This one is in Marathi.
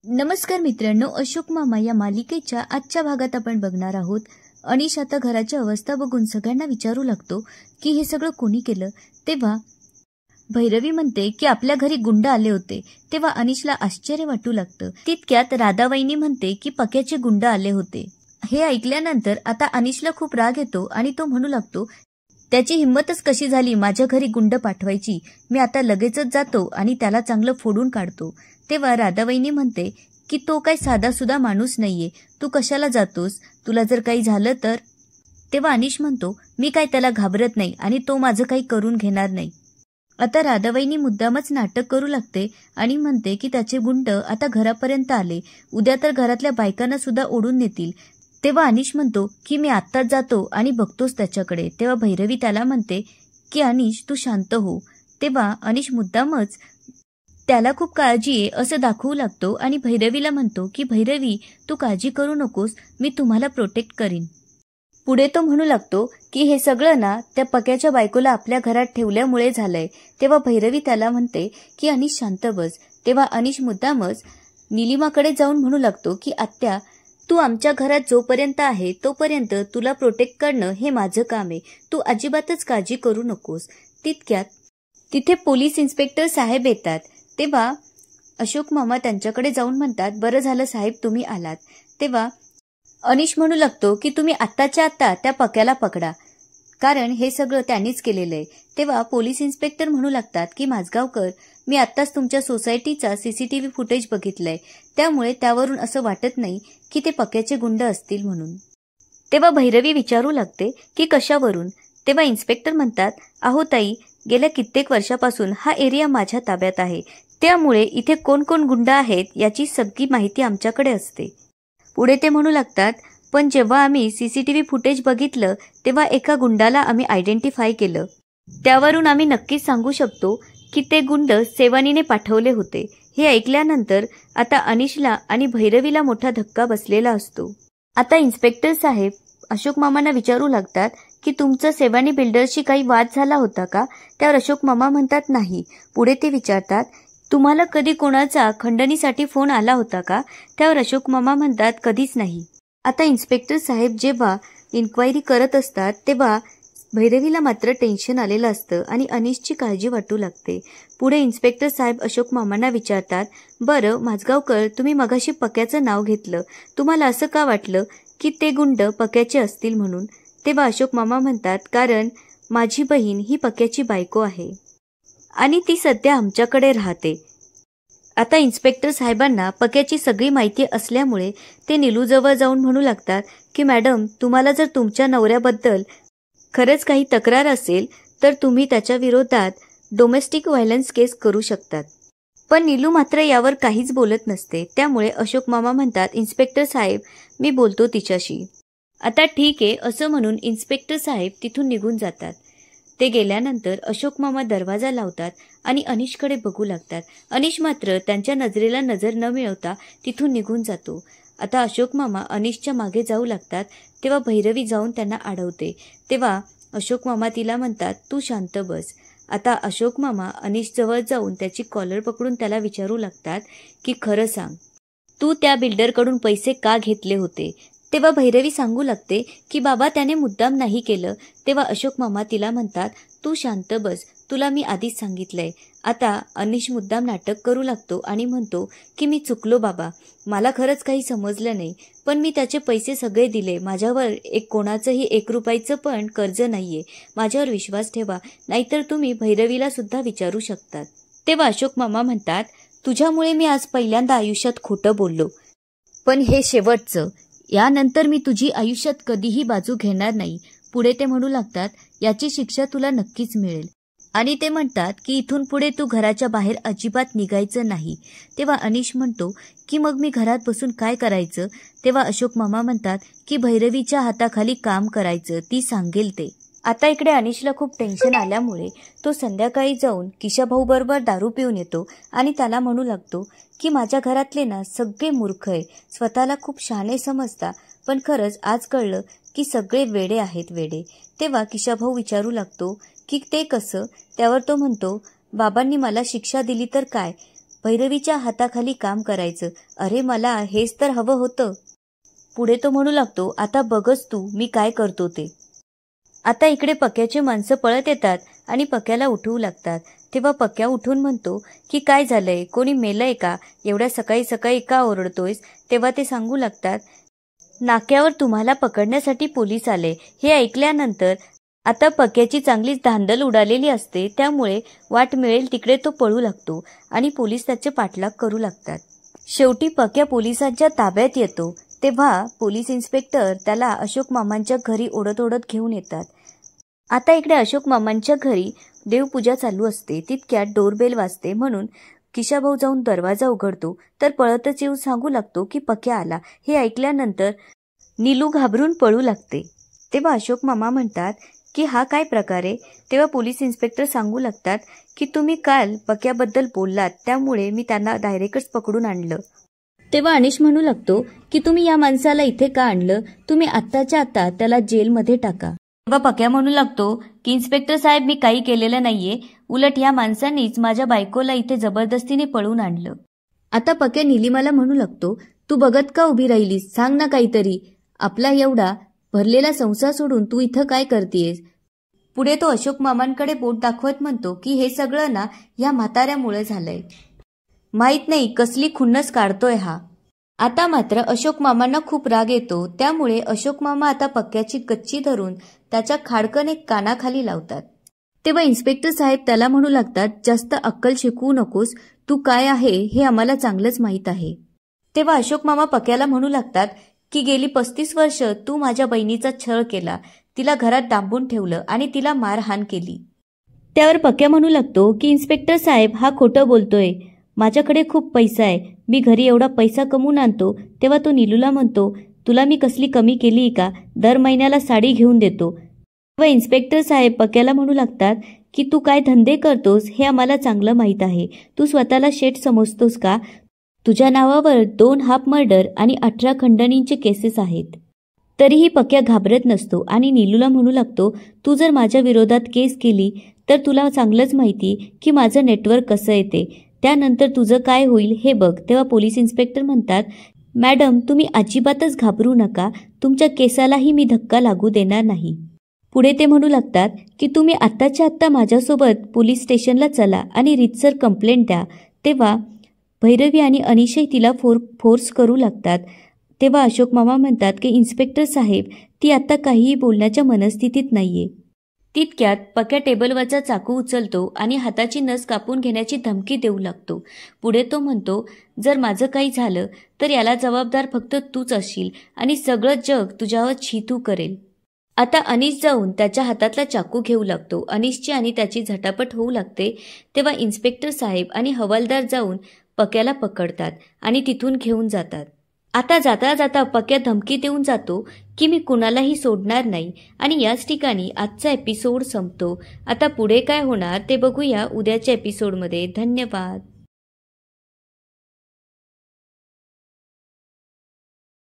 नमस्कार मित्रांनो, अशोक मामा या मालिकेच्या आजच्या भागात आपण बघणार आहोत. अनिश आता घराची अवस्था बघून सगळ्यांना विचारू लागतो की हे सगळं कोणी केलं. तेव्हा भैरवी म्हणते की आपल्या घरी गुंड आले होते. तेव्हा अनिशला आश्चर्य वाटू लागतं. तितक्यात राधावहिनी म्हणते की पक्याचे गुंड आले होते. हे ऐकल्यानंतर आता अनिशला खूप राग येतो आणि तो म्हणू लागतो, त्याची हिंमतच कशी झाली माझ्या घरी गुंड पाठवायची. मी आता लगेचच जातो आणि त्याला चांगलं फोडून काढतो. तेव्हा राधावहिनी म्हणते की तो काही साधासुद्धा माणूस नाहीये, तू कशाला जातोस, तुला जर काही झालं तर. तेव्हा अनिश म्हणतो, मी काय त्याला घाबरत नाही आणि तो माझं काही करून घेणार नाही. आता राधावहिनी मुद्दामच नाटक करू लागते आणि म्हणते की त्याचे गुंड आता घरापर्यंत आले, उद्या तर घरातल्या बायकांना सुद्धा ओढून नेतील. तेव्हा अनिश म्हणतो की मी आत्ताच जातो आणि बघतोच त्याच्याकडे. तेव्हा भैरवी त्याला म्हणते की अनिश तू शांत हो. तेव्हा अनिश मुद्दामच त्याला खूप काळजी आहे असं दाखवू लागतो आणि भैरवीला म्हणतो की भैरवी तू काळजी करू नकोस, मी तुम्हाला प्रोटेक्ट करीन. पुढे तो म्हणू लागतो की हे सगळं ना त्या पक्याच्या बायकोला आपल्या घरात ठेवल्यामुळे झालंय. तेव्हा भैरवी त्याला म्हणते की अनिश शांत बस. तेव्हा अनिश मुद्दामच निलिमाकडे जाऊन म्हणू लागतो की आत्या, तू आमच्या घरात जोपर्यंत आहे तोपर्यंत तुला प्रोटेक्ट करणं हे माझं काम आहे, तू अजिबातच काळजी करू नकोस. तितक्यात तिथे पोलीस इन्स्पेक्टर साहेब येतात. तेव्हा अशोक मामा त्यांच्याकडे जाऊन म्हणतात, बरं झालं साहेब तुम्ही आलात. तेव्हा अनिश म्हणू लागतो की तुम्ही आत्ताच्या आत्ता त्या पक्याला पकडा, कारण हे सगळं त्यांनीच केलेलं आहे. तेव्हा पोलीस इन्स्पेक्टर म्हणू लागतात की माझगावकर, मी आत्ताच तुमच्या सोसायटीचा सीसीटीव्ही फुटेज बघितलंय, त्यामुळे त्यावरून असं वाटत नाही की ते पक्याचे गुंड असतील म्हणून. तेव्हा भैरवी विचारू लागते की कशावरून. तेव्हा इन्स्पेक्टर म्हणतात, अहो ताई, गेल्या कित्येक वर्षापासून हा एरिया माझ्या ताब्यात आहे, त्यामुळे इथे कोण कोण गुंड आहेत याची सगळी माहिती आमच्याकडे असते. पुढे ते म्हणू लागतात, पण जेव्हा आम्ही सीसीटीव्ही फुटेज बघितलं तेव्हा एका गुंडाला आम्ही आयडेंटिफाय केलं, त्यावरून आम्ही नक्कीच सांगू शकतो की ते गुंड सेवानीने पाठवले होते. हे ऐकल्यानंतर आता अनिशला आणि भैरवीला मोठा धक्का बसलेला असतो. आता इन्स्पेक्टर साहेब अशोक मामांना विचारू लागतात की तुमचा सेवानी बिल्डरशी काही वाद झाला होता का. त्यावर अशोक मामा म्हणतात नाही. पुढे ते विचारतात, तुम्हाला कधी कोणाचा खंडणीसाठी फोन आला होता का. त्यावर अशोक मामा म्हणतात कधीच नाही. आता इन्स्पेक्टर साहेब जेव्हा इन्क्वायरी करत असतात तेव्हा भैरवीला मात्र टेन्शन आलेलं असतं आणि अनिशची काळजी वाटू लागते. पुढे इन्स्पेक्टर साहेब अशोक मामांना विचारतात, बरं माझगावकर, तुम्ही मगाशी पक्याचं नाव घेतलं, तुम्हाला असं का वाटलं की ते गुंड पक्याचे असतील म्हणून. तेव्हा अशोक मामा म्हणतात, कारण माझी बहीण ही पक्याची बायको आहे आणि ती सध्या आमच्याकडे राहते. आता इन्स्पेक्टर साहेबांना पक्याची सगळी माहिती असल्यामुळे ते नीलूजवळ जाऊन म्हणू लागतात की मॅडम, तुम्हाला जर तुमच्या नवऱ्याबद्दल खरंच काही तक्रार असेल तर तुम्ही त्याच्या विरोधात डोमेस्टिक व्हायलन्स केस करू शकतात. पण नीलू मात्र यावर काहीच बोलत नसते. त्यामुळे अशोक मामा म्हणतात, इन्स्पेक्टर साहेब, मी बोलतो तिच्याशी. आता ठीक आहे असं म्हणून इन्स्पेक्टर साहेब तिथून निघून जातात. ते गेल्यानंतर अशोक मामा दरवाजा लावतात आणि अनिशकडे बघू लागतात. अनिश मात्र त्यांच्या नजरेला नजर न मिळवता तिथून निघून जातो. आता अशोक मामा अनिशच्या मागे जाऊ लागतात. तेव्हा भैरवी जाऊन त्यांना अडवते. तेव्हा अशोक मामा तिला म्हणतात, तू शांत बस. आता अशोक मामा अनिश जवळ जाऊन त्याची कॉलर पकडून त्याला विचारू लागतात की खरं सांग, तू त्या बिल्डरकडून पैसे का घेतले होते. तेव्हा भैरवी सांगू लागते की बाबा त्याने मुद्दाम नाही केलं. तेव्हा अशोक मामा तिला म्हणतात, तू शांत बस, तुला मी आधीच सांगितलंय. आता अनिश मुद्दाम नाटक करू लागतो आणि म्हणतो की मी चुकलो बाबा, मला खरंच काही समजलं नाही, पण मी त्याचे पैसे सगळे दिले. माझ्यावर कोणाचंही 1 रुपयाचं पण कर्ज नाहीये, माझ्यावर विश्वास ठेवा, नाहीतर तुम्ही भैरवीला सुद्धा विचारू शकतात. तेव्हा अशोक मामा म्हणतात, तुझ्यामुळे मी आज पहिल्यांदा आयुष्यात खोटं बोललो, पण हे शेवटचं. यानंतर मी तुझी आयुष्यात कधीही बाजू घेणार नाही. पुढे ते म्हणू लागतात, याची शिक्षा तुला नक्कीच मिळेल. आणि ते म्हणतात की इथून पुढे तू घराच्या बाहेर अजिबात निघायचं नाही. तेव्हा अनिश म्हणतो की मग मी घरात बसून काय करायचं. तेव्हा अशोक मामा म्हणतात की भैरवीच्या हाताखाली काम करायचं, ती सांगेल ते. आता इकडे अनिशला खूप टेन्शन आल्यामुळे तो संध्याकाळी जाऊन किशाभाऊ बरोबर दारू पिऊन येतो आणि त्याला म्हणू लागतो की माझ्या घरातले ना सगळे मूर्ख आहे, स्वतःला खूप शहाणे समजता, पण खरंच आज कळलं की सगळे वेडे आहेत, वेडे. तेव्हा किशाभाऊ विचारू लागतो की ते कसं. त्यावर तो म्हणतो, बाबांनी मला शिक्षा दिली तर काय, भैरवीच्या हाताखाली काम करायचं. अरे मला हेच तर हवं होतं. पुढे तो म्हणू लागतो, आता बघच तू मी काय करतो ते. आता इकडे पक्याची माणसं पळत येतात आणि पक्याला उठवू लागतात. तेव्हा पक्या उठून म्हणतो की काय झालंय, कोणी मेलंय का, एवढ्या सकाळी सकाळी का ओरडतोयस. तेव्हा ते सांगू लागतात, नाक्यावर तुम्हाला पकडण्यासाठी पोलीस आले. हे ऐकल्यानंतर आता पक्याची चांगलीच धांदल उडालेली असते. त्यामुळे वाट मिळेल तिकडे तो पळू लागतो आणि पोलीस त्याचे पाठलाग करू लागतात. शेवटी पक्या पोलिसांच्या ताब्यात येतो. तेव्हा पोलीस इन्स्पेक्टर त्याला अशोक मामांच्या घरी ओढत ओढत घेऊन येतात. आता इकडे अशोक मामांच्या घरी देवपूजा चालू असते. तितक्यात डोरबेल वाजते म्हणून किशाभाऊ जाऊन दरवाजा उघडतो तर पळतच येऊन सांगू लागतो की पक्या आला. हे ऐकल्यानंतर नीलू घाबरून पळू लागते. तेव्हा अशोक मामा म्हणतात की हा काय प्रकार आहे. तेव्हा पोलीस इन्स्पेक्टर सांगू लागतात की तुम्ही काल पक्याबद्दल बोललात, त्यामुळे मी त्यांना डायरेक्टच पकडून आणलं. तेव्हा अनिश म्हणू लागतो की तुम्ही या माणसाला इथे का आणलं, तुम्ही आत्ताच्या आत्ता त्याला जेलमध्ये टाका. तेव्हा पक्या म्हणू लागतो की इन्स्पेक्टर साहेब मी काही केलेलं नाहीये, उलट या माणसांनीच माझ्या बायकोला इथे जबरदस्तीने पळून आणलं. आता पक्या निलिमाला म्हणू लागतो, तू बघत का उभी राहिलीस, सांग ना काहीतरी. आपला एवढा भरलेला संसार सोडून तू इथं काय करतेयस. पुढे तो अशोक मामांकडे बोट दाखवत म्हणतो की हे सगळं ना या म्हाताऱ्यामुळे झालंय. माहित नाही कसली खुन्नस काढतोय हा. आता मात्र अशोक मामांना खूप राग येतो. त्यामुळे अशोक मामा आता पक्याची गच्ची धरून त्याच्या खाडकन एक कानाखाली लावतात. तेव्हा इन्स्पेक्टर साहेब त्याला म्हणू लागतात, जास्त अक्कल शिकवू नकोस, तू काय आहे हे आम्हाला चांगलंच माहीत आहे. तेव्हा अशोक मामा पक्याला म्हणू लागतात की गेली 35 वर्ष तू माझ्या बहिणीचा छळ केला, तिला घरात डांबून ठेवलं आणि तिला मारहाण केली. त्यावर पक्या म्हणू लागतो की इन्स्पेक्टर साहेब हा खोटं बोलतोय, माझ्याकडे खूप पैसा आहे, मी घरी एवढा पैसा कमवून आणतो. तेव्हा तो नीलूला म्हणतो, तुला मी कसली कमी केली का, दर महिन्याला साडी घेऊन देतो. तेव्हा इन्स्पेक्टर साहेब पक्याला म्हणू लागतात की तू काय धंदे करतोस हे आम्हाला चांगलं माहीत आहे, तू स्वतःला शेठ समजतोस का, तुझ्या नावावर 2 हाफ मर्डर आणि 18 खंडणींचे केसेस आहेत. तरीही पक्या घाबरत नसतो आणि नीलूला म्हणू लागतो, तू जर माझ्या विरोधात केस केली तर तुला चांगलंच माहिती की माझं नेटवर्क कसं येते, त्यानंतर तुझं काय होईल हे बघ. तेव्हा पोलीस इन्स्पेक्टर म्हणतात, मॅडम तुम्ही अजिबातच घाबरू नका, तुमच्या केसालाही मी धक्का लागू देणार नाही. पुढे ते म्हणू लागतात की तुम्ही आत्ताच्या आत्ता माझ्यासोबत पोलीस स्टेशनला चला आणि रीतसर कंप्लेंट द्या. तेव्हा भैरवी आणि अनिशही तिला फोर्स करू लागतात. तेव्हा अशोक मामा म्हणतात की इन्स्पेक्टर साहेब ती आता काहीही बोलण्याच्या मनस्थितीत नाहीये. तितक्यात पक्या टेबलवरचा चाकू उचलतो आणि हाताची नस कापून घेण्याची धमकी देऊ लागतो. पुढे तो म्हणतो, जर माझं काही झालं तर याला जबाबदार फक्त तूच असशील आणि सगळं जग तुझ्यावर छितू करेल. आता अनिश जाऊन त्याच्या हातातला चाकू घेऊ लागतो. अनिशची आणि त्याची झटापट होऊ लागते. तेव्हा इन्स्पेक्टर साहेब आणि हवालदार जाऊन पक्याला पकडतात आणि तिथून घेऊन जातात. आता जाता जाता पक्या धमकी देऊन जातो की मी कुणालाही सोडणार नाही आणि याच ठिकाणी आजचा एपिसोड संपतो. आता पुढे काय होणार ते बघूया उद्याच्या एपिसोडमध्ये. धन्यवाद.